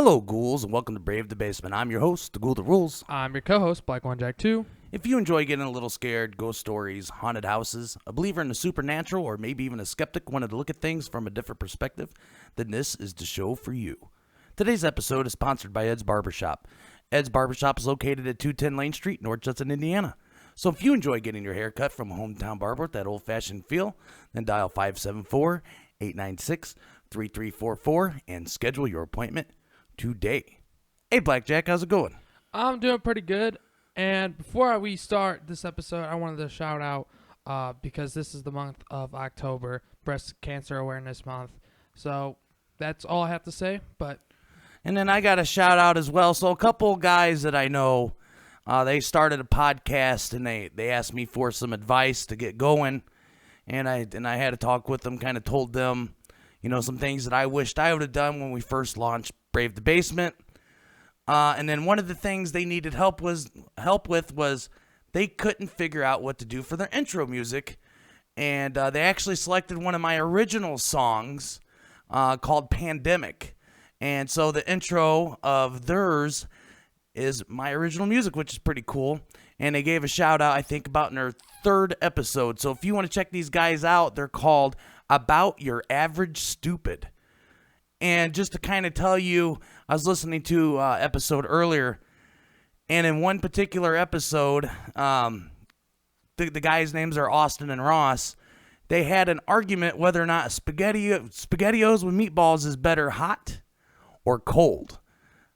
Hello, ghouls, and welcome to Brave the Basement. I'm your host, the Ghoul That Rules. I'm your co-host, Black One Jack 2. If you enjoy getting a little scared, ghost stories, haunted houses, a believer in the supernatural, or maybe even a skeptic wanting to look at things from a different perspective, then this is the show for you. Today's episode is sponsored by Ed's Barbershop. Ed's Barbershop is located at 210 Lane Street, North Judson, Indiana. So if you enjoy getting your hair cut from a hometown barber with that old-fashioned feel, then dial 574-896-3344 and schedule your appointment today. Hey, Blackjack, how's it going? I'm doing pretty good. And before we start this episode, I wanted to shout out, because this is the month of October, Breast Cancer Awareness Month. So that's all I have to say. And then I got a shout out as well. So a couple guys that I know, they started a podcast and they asked me for some advice to get going. And I had a talk with them, kind of told them, some things that I wished I would have done when we first launched Brave the Basement. And then one of the things they needed help with was they couldn't figure out what to do for their intro music. And they actually selected one of my original songs called Pandemic. And so the intro of theirs is my original music, which is pretty cool. And they gave a shout out, I think, about in their third episode. So if you want to check these guys out, they're called About Your Average Stupid. And just to kind of tell you, I was listening to an episode earlier, and in one particular episode, the guys' names are Austin and Ross. They had an argument whether or not SpaghettiOs with meatballs is better hot or cold.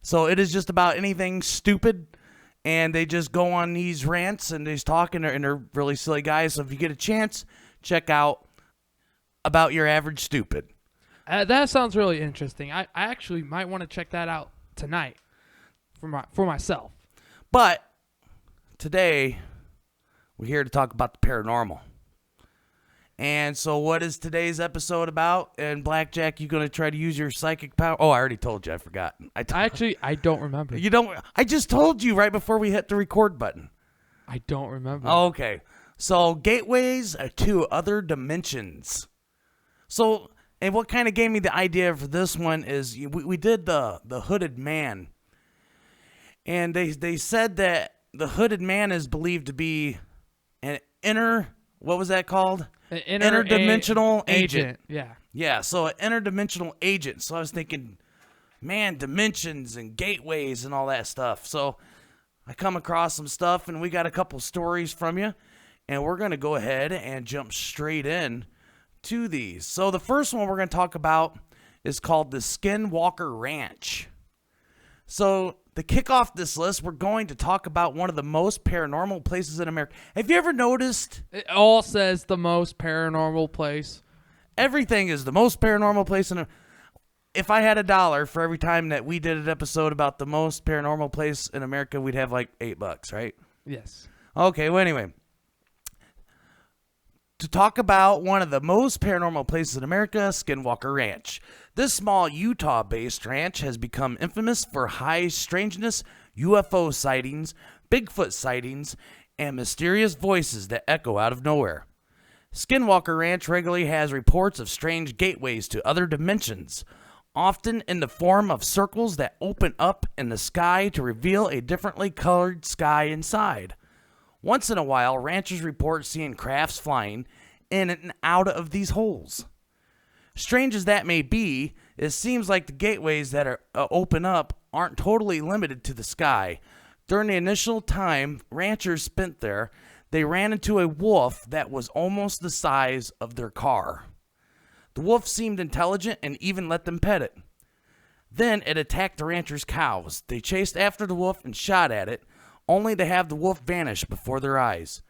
So it is just about anything stupid, and they just go on these rants, and they're talking, and they're really silly guys. So if you get a chance, check out About Your Average Stupid. That sounds really interesting. I actually might want to check that out tonight for myself. But today, we're here to talk about the paranormal. And so what is today's episode about? And Blackjack, you going to try to use your psychic power? Oh, I already told you. I forgot. I don't remember. You don't? I just told you right before we hit the record button. I don't remember. Okay. So gateways to other dimensions. So... And what kind of gave me the idea for this one is we did the hooded man. And they said that the hooded man is believed to be an what was that called? An interdimensional agent. Yeah. Yeah, so an interdimensional agent. So I was thinking, man, dimensions and gateways and all that stuff. So I come across some stuff, and we got a couple stories from you. And we're going to go ahead and jump straight in to these. So the first one we're going to talk about is called the Skinwalker Ranch. So to kick off this list, we're going to talk about one of the most paranormal places in America. Have you ever noticed? It all says the most paranormal place. Everything is the most paranormal place in America. If I had $1 for every time that we did an episode about the most paranormal place in America, we'd have like $8, right? Yes. Okay, well anyway. To talk about one of the most paranormal places in America, Skinwalker Ranch. This small Utah-based ranch has become infamous for high strangeness, UFO sightings, Bigfoot sightings, and mysterious voices that echo out of nowhere. Skinwalker Ranch regularly has reports of strange gateways to other dimensions, often in the form of circles that open up in the sky to reveal a differently colored sky inside. Once in a while, ranchers report seeing crafts flying in and out of these holes. Strange as that may be, it seems like the gateways that are open up aren't totally limited to the sky. During the initial time ranchers spent there, they ran into a wolf that was almost the size of their car. The wolf seemed intelligent and even let them pet it. Then it attacked the ranchers' cows. They chased after the wolf and shot at it, only to have the wolf vanish before their eyes.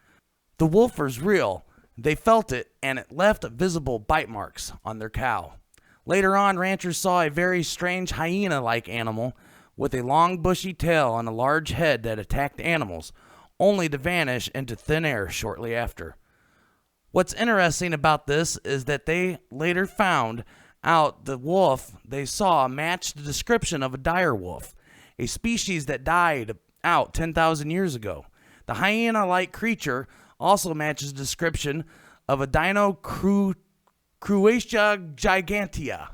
The wolf was real. They felt it, and it left visible bite marks on their cow. Later on, ranchers saw a very strange hyena-like animal with a long bushy tail and a large head that attacked animals, only to vanish into thin air shortly after. What's interesting about this is that they later found out the wolf they saw matched the description of a dire wolf, a species that died out 10,000 years ago. The hyena-like creature also matches the description of a Dino Croatia gigantea.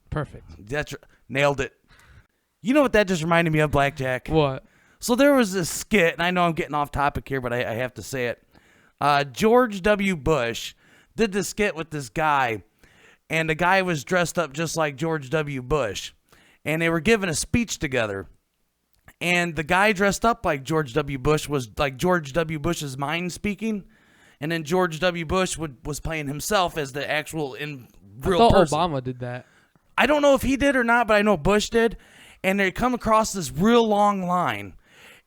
Perfect. That's Nailed it. You know what that just reminded me of, Blackjack? What? So there was this skit, and I know I'm getting off topic here, but I have to say it. George W. Bush did this skit with this guy, and the guy was dressed up just like George W. Bush, and they were giving a speech together. And the guy dressed up like George W. Bush was like George W. Bush's mind speaking, and then George W. Bush was playing himself as the actual real I thought person. Obama did that. I don't know if he did or not, but I know Bush did. And they come across this real long line,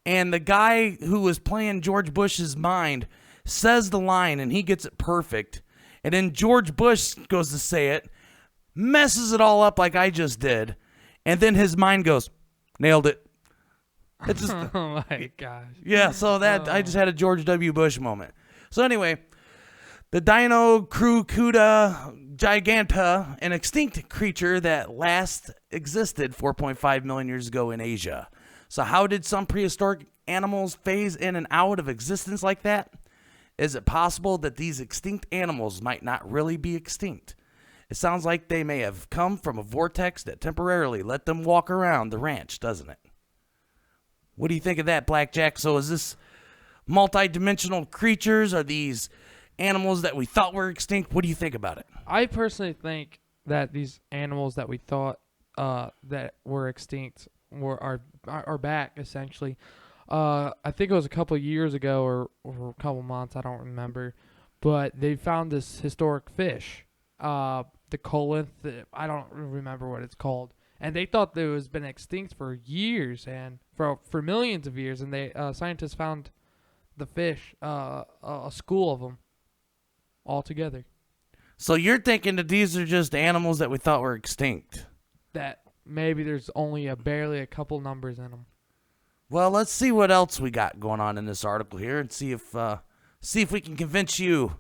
and the guy who was playing George Bush's mind says the line, and he gets it perfect. And then George Bush goes to say it, messes it all up like I just did, and then his mind goes, nailed it. It's just, Oh my gosh. yeah, so that I just had a George W. Bush moment. So anyway, the Dinocrucuda giganta, an extinct creature that last existed 4.5 million years ago in Asia. So how did some prehistoric animals phase in and out of existence like that? Is it possible that these extinct animals might not really be extinct? It sounds like they may have come from a vortex that temporarily let them walk around the ranch, doesn't it? What do you think of that, Blackjack? So is this multi-dimensional creatures? Are these animals that we thought were extinct? What do you think about it? I personally think that these animals that we thought that were extinct are back, essentially. I think it was a couple of years ago or a couple months, I don't remember. But they found this historic fish, the colinth, I don't remember what it's called. And they thought that it was been extinct for years and for millions of years. And they scientists found the fish, a school of them, all together. So you're thinking that these are just animals that we thought were extinct? That maybe there's only barely a couple numbers in them. Well, let's see what else we got going on in this article here, and see if we can convince you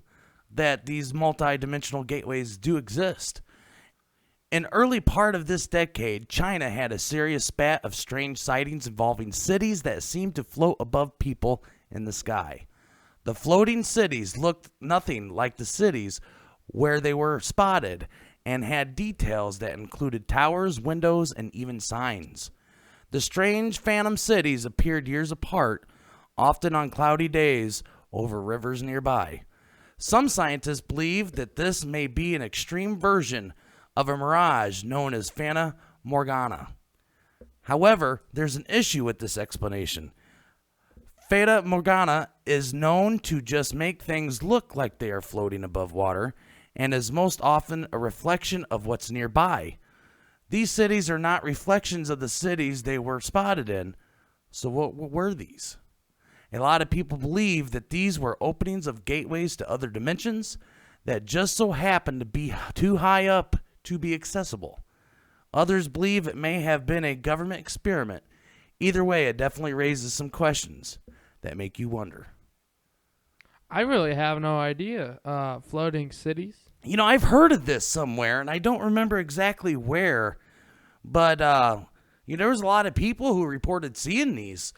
that these multi-dimensional gateways do exist. In early part of this decade, China had a serious spat of strange sightings involving cities that seemed to float above people in the sky. The floating cities looked nothing like the cities where they were spotted and had details that included towers, windows, and even signs. The strange phantom cities appeared years apart, often on cloudy days over rivers nearby. Some scientists believe that this may be an extreme version of a mirage known as Fata Morgana. However, there's an issue with this explanation. Fata Morgana is known to just make things look like they are floating above water and is most often a reflection of what's nearby. These cities are not reflections of the cities they were spotted in. So what were these? A lot of people believe that these were openings of gateways to other dimensions that just so happened to be too high up to be accessible. Others believe it may have been a government experiment. Either way, it definitely raises some questions that make you wonder. I really have no idea. Floating cities. You know, I've heard of this somewhere, and I don't remember exactly where, but there was a lot of people who reported seeing these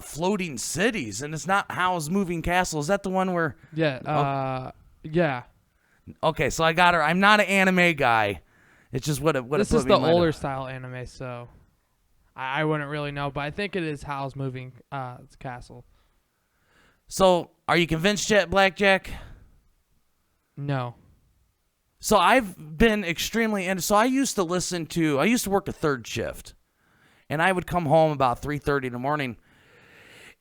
floating cities, and it's not Howl's Moving Castle. Is that the one where? Yeah. Yeah. Okay, so I got her. I'm not an anime guy. It's just what This it put is me the in mind older of. style anime, so I wouldn't really know, but I think it is Howl's Moving Castle. So, are you convinced yet, Blackjack? No. So I've been extremely into. So I used to work a third shift, and I would come home about 3:30 in the morning.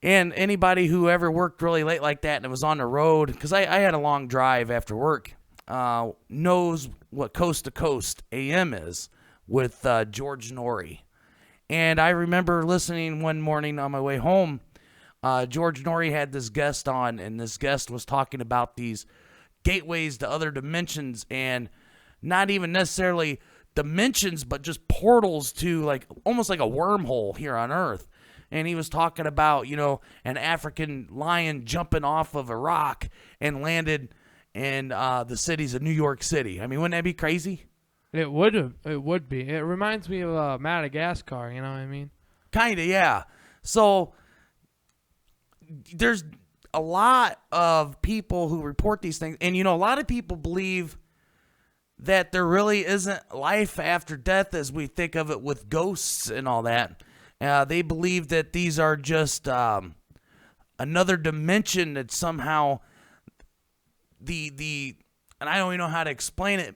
And anybody who ever worked really late like that and it was on the road, because I had a long drive after work, knows what Coast to Coast AM is with George Norrie. And I remember listening one morning on my way home. George Norrie had this guest on, and this guest was talking about these gateways to other dimensions, and not even necessarily dimensions, but just portals to almost like a wormhole here on Earth. And he was talking about, an African lion jumping off of a rock and landed in the cities of New York City. I mean, wouldn't that be crazy? It would be. It reminds me of Madagascar, you know what I mean? Kind of, yeah. So there's a lot of people who report these things, and a lot of people believe that there really isn't life after death as we think of it with ghosts and all that. They believe that these are just another dimension that somehow the and I don't even know how to explain it,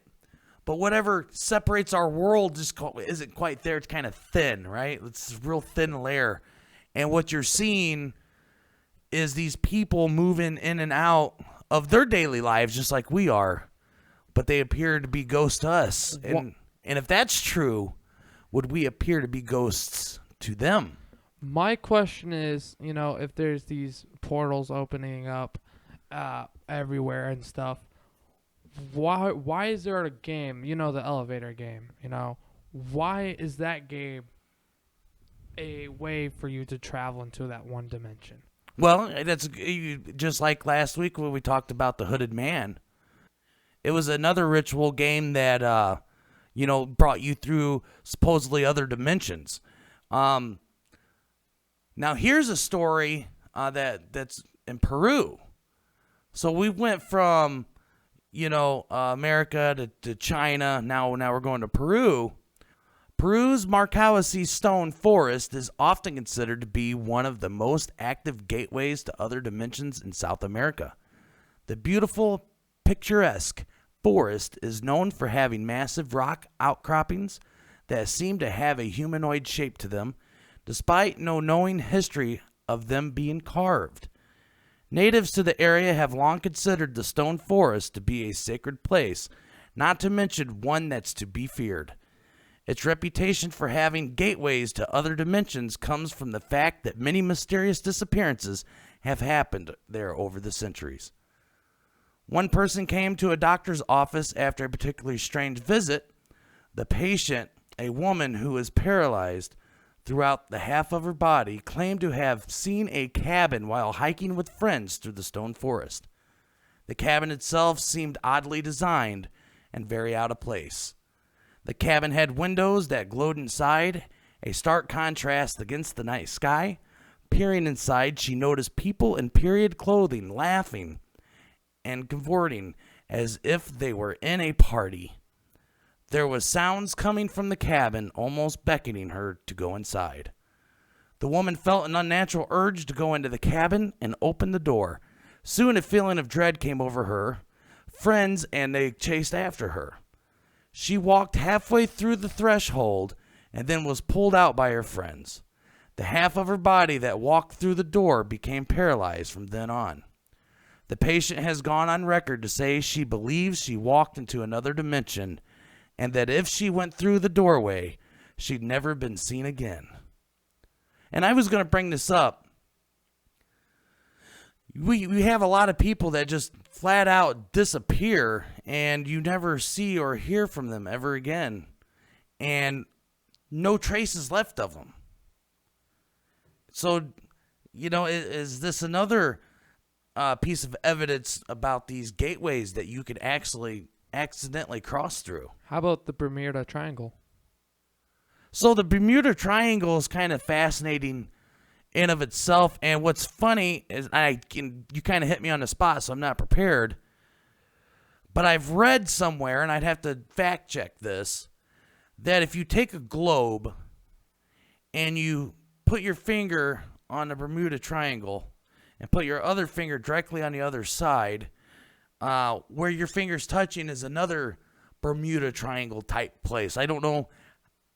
but whatever separates our world just isn't quite there. It's kind of thin, right? It's a real thin layer. And what you're seeing is these people moving in and out of their daily lives just like we are, but they appear to be ghosts to us. And if that's true, would we appear to be ghosts to them? My question is, if there's these portals opening up everywhere and stuff, why is there a game, the elevator game, why is that game a way for you to travel into that one dimension? Well, that's just like last week when we talked about the hooded man. It was another ritual game that, brought you through supposedly other dimensions. Now, here's a story that's in Peru. So we went from, America to China. Now we're going to Peru. Peru's Marcauasi Stone Forest is often considered to be one of the most active gateways to other dimensions in South America. The beautiful, picturesque forest is known for having massive rock outcroppings that seem to have a humanoid shape to them, despite no known history of them being carved. Natives to the area have long considered the stone forest to be a sacred place, not to mention one that's to be feared. Its reputation for having gateways to other dimensions comes from the fact that many mysterious disappearances have happened there over the centuries. One person came to a doctor's office after a particularly strange visit. The patient, a woman who is paralyzed throughout the half of her body, claimed to have seen a cabin while hiking with friends through the stone forest. The cabin itself seemed oddly designed and very out of place. The cabin had windows that glowed inside, a stark contrast against the night sky. Peering inside, she noticed people in period clothing laughing and cavorting as if they were in a party. There was sounds coming from the cabin, almost beckoning her to go inside. The woman felt an unnatural urge to go into the cabin and open the door. Soon a feeling of dread came over her. Friends and they chased after her. She walked halfway through the threshold and then was pulled out by her friends. The half of her body that walked through the door became paralyzed from then on. The patient has gone on record to say she believes she walked into another dimension and that if she went through the doorway, she'd never been seen again. And I was going to bring this up. We have a lot of people that just flat out disappear and you never see or hear from them ever again. And no traces left of them. So, is this another piece of evidence about these gateways that you could actually accidentally cross through? How about the Bermuda Triangle? So the Bermuda Triangle is kind of fascinating in of itself, and what's funny is you kind of hit me on the spot, so I'm not prepared, but I've read somewhere, and I'd have to fact check this, that if you take a globe and you put your finger on the Bermuda Triangle and put your other finger directly on the other side, where your finger's touching is another Bermuda Triangle type place. I don't know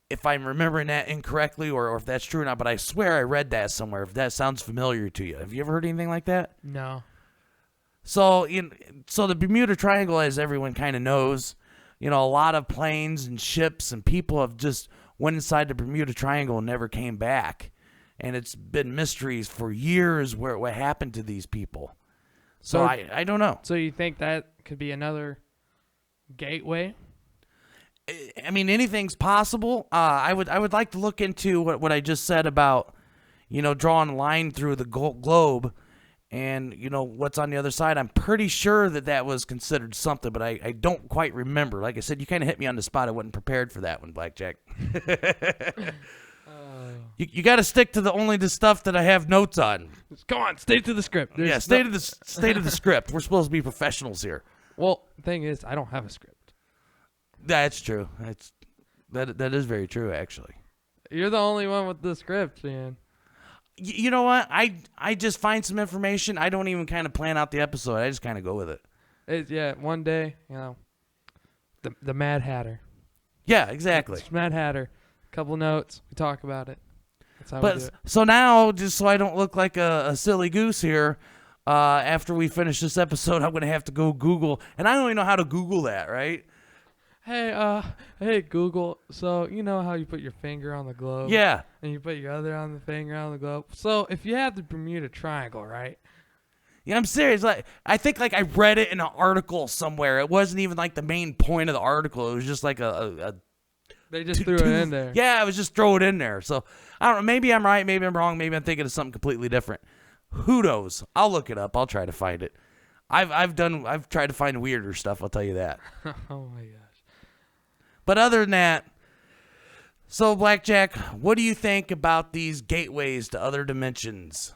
if I'm remembering that incorrectly or if that's true or not, but I swear I read that somewhere, if that sounds familiar to you. Have you ever heard anything like that? No. So the Bermuda Triangle, as everyone kind of knows, a lot of planes and ships and people have just went inside the Bermuda Triangle and never came back. And it's been mysteries for years what happened to these people. So I don't know. So you think that could be another gateway? I mean, anything's possible. I would like to look into what I just said about, drawing a line through the globe and, what's on the other side. I'm pretty sure that was considered something, but I don't quite remember. Like I said, you kind of hit me on the spot. I wasn't prepared for that one, Blackjack. You got to stick to the stuff that I have notes on. Come on, stay to the script. Stay to the script. We're supposed to be professionals here. Well, the thing is, I don't have a script. That's true. That is very true, actually. You're the only one with the script, man. You know what? I just find some information. I don't even kind of plan out the episode. I just kind of go with it. One day, the Mad Hatter. Yeah, exactly. It's Mad Hatter. Couple notes. We talk about it. That's how we do it. So now, just so I don't look like a silly goose here, after we finish this episode, I'm gonna have to go Google, and I don't even know how to Google that, right? Hey Google. So you know how you put your finger on the globe? Yeah. And you put your other on the finger on the globe. So if you have the Bermuda Triangle, right? Yeah, I'm serious. Like, I think I read it in an article somewhere. It wasn't even like the main point of the article. It was just like They just threw it in there. Yeah, it was just throw it in there. So I don't know. Maybe I'm right. Maybe I'm wrong. Maybe I'm thinking of something completely different. Who knows? I'll look it up. I'll try to find it. I've tried to find weirder stuff. I'll tell you that. Oh my gosh. But other than that, so Blackjack, what do you think about these gateways to other dimensions?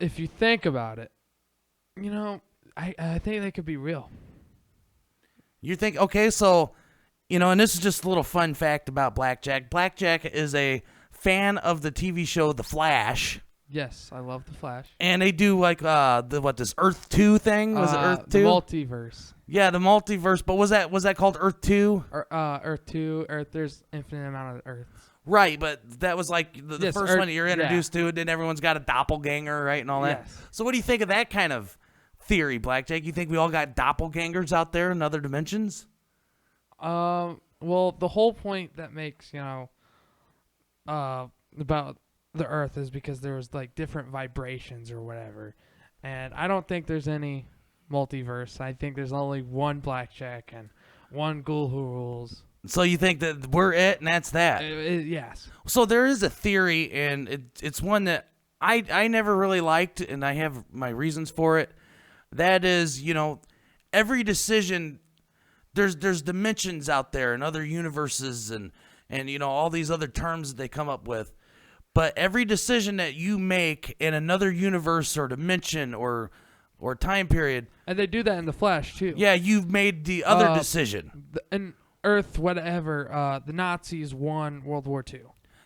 If you think about it, I think they could be real. You think, okay, so, and this is just a little fun fact about Blackjack. Blackjack is a fan of the TV show The Flash. Yes, I love The Flash. And they do this Earth 2 thing? Was it Earth 2? The multiverse. Yeah, the multiverse. But was that called Earth 2? Earth 2, there's infinite amount of Earths. Right, but that was like the first Earth, one that you're introduced to, and then everyone's got a doppelganger, right, and all that. Yes. So what do you think of that kind of theory, Blackjack? You think we all got doppelgangers out there in other dimensions? Well, the whole point that makes, about the Earth is because there was like different vibrations or whatever. And I don't think there's any multiverse. I think there's only one Blackjack and one Ghoul who rules. So you think that we're it and that's that? Yes. So there is a theory, and it's one that I never really liked, and I have my reasons for it. That is, every decision, there's dimensions out there and other universes and all these other terms that they come up with. But every decision that you make in another universe or dimension or time period, and they do that in The Flash too. Yeah, you've made the other decision. In Earth, whatever, the Nazis won World War II.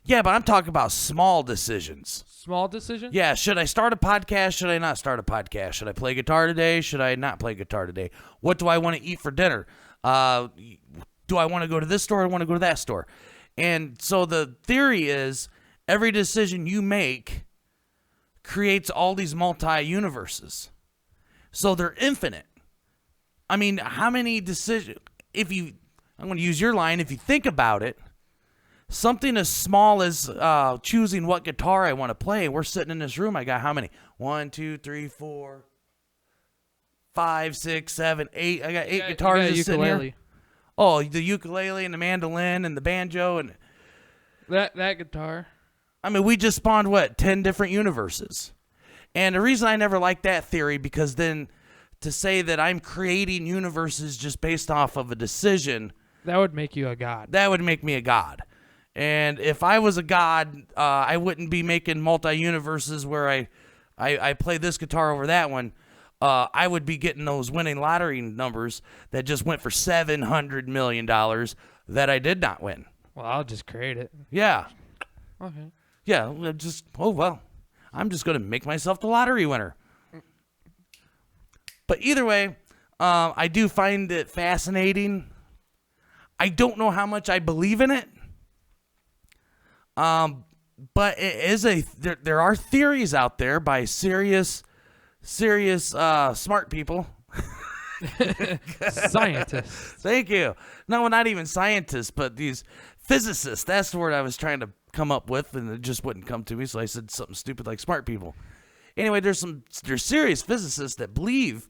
Yeah, but I'm talking about small decisions. Small decisions? Yeah, should I start a podcast? Should I not start a podcast? Should I play guitar today? Should I not play guitar today? What do I want to eat for dinner? Do I want to go to this store or want to go to that store? And so the theory is every decision you make creates all these multi-universes. So they're infinite. I mean, how many decisions... I'm going to use your line. If you think about it, something as small as choosing what guitar I want to play. We're sitting in this room. I got how many? 1, 2, 3, 4, 5, 6, 7, 8. I got 8 guitars just sitting here. Oh, the ukulele and the mandolin and the banjo and that guitar. I mean, we just spawned 10 different universes. And the reason I never liked that theory, because then to say that I'm creating universes just based off of a decision, that would make you a god. That would make me a god. And if I was a god, I wouldn't be making multi-universes where I play this guitar over that one. I would be getting those winning lottery numbers that just went for $700 million that I did not win. Well, I'll just create it. Yeah. Okay. Yeah, I'm just going to make myself the lottery winner. But either way, I do find it fascinating. I don't know how much I believe in it. But it is there are theories out there by serious smart people. Scientists. Thank you. No, not even scientists, but these physicists. That's the word I was trying to come up with, and it just wouldn't come to me, so I said something stupid like smart people. Anyway, there's serious physicists that believe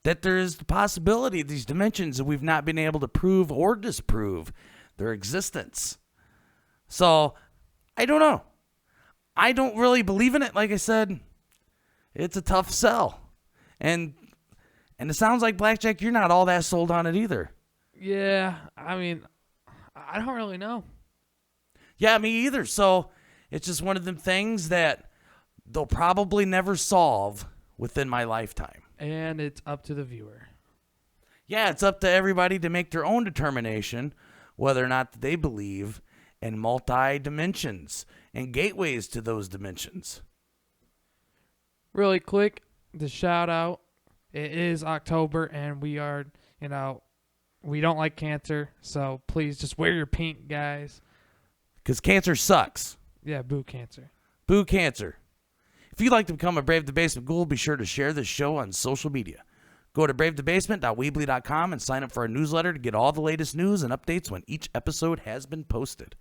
that there is the possibility of these dimensions that we've not been able to prove or disprove their existence. So, I don't know. I don't really believe in it. Like I said, it's a tough sell. And it sounds like, Blackjack, you're not all that sold on it either. Yeah, I mean, I don't really know. Yeah, me either. So, it's just one of them things that they'll probably never solve within my lifetime. And it's up to the viewer. Yeah, it's up to everybody to make their own determination whether or not they believe in multi-dimensions and gateways to those dimensions. Really quick, the shout out. It is October, and we are, we don't like cancer, so please just wear your pink, guys. Because cancer sucks. Yeah, boo cancer. Boo cancer. If you'd like to become a Brave the Basement Ghoul, be sure to share this show on social media. Go to bravethebasement.weebly.com and sign up for our newsletter to get all the latest news and updates when each episode has been posted.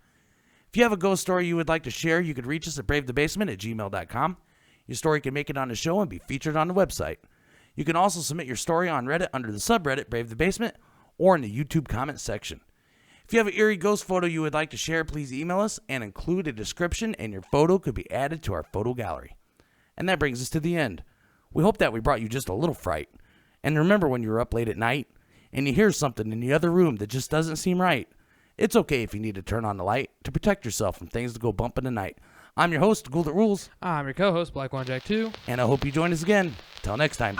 If you have a ghost story you would like to share, you could reach us at bravethebasement@gmail.com. Your story can make it on the show and be featured on the website. You can also submit your story on Reddit under the subreddit Brave the Basement or in the YouTube comment section. If you have an eerie ghost photo you would like to share, please email us and include a description, and your photo could be added to our photo gallery. And that brings us to the end. We hope that we brought you just a little fright. And remember, when you're up late at night and you hear something in the other room that just doesn't seem right, it's okay if you need to turn on the light to protect yourself from things that go bump in the night. I'm your host, Ghoul That Rules. I'm your co-host, Black One Jack 2. And I hope you join us again. Till next time.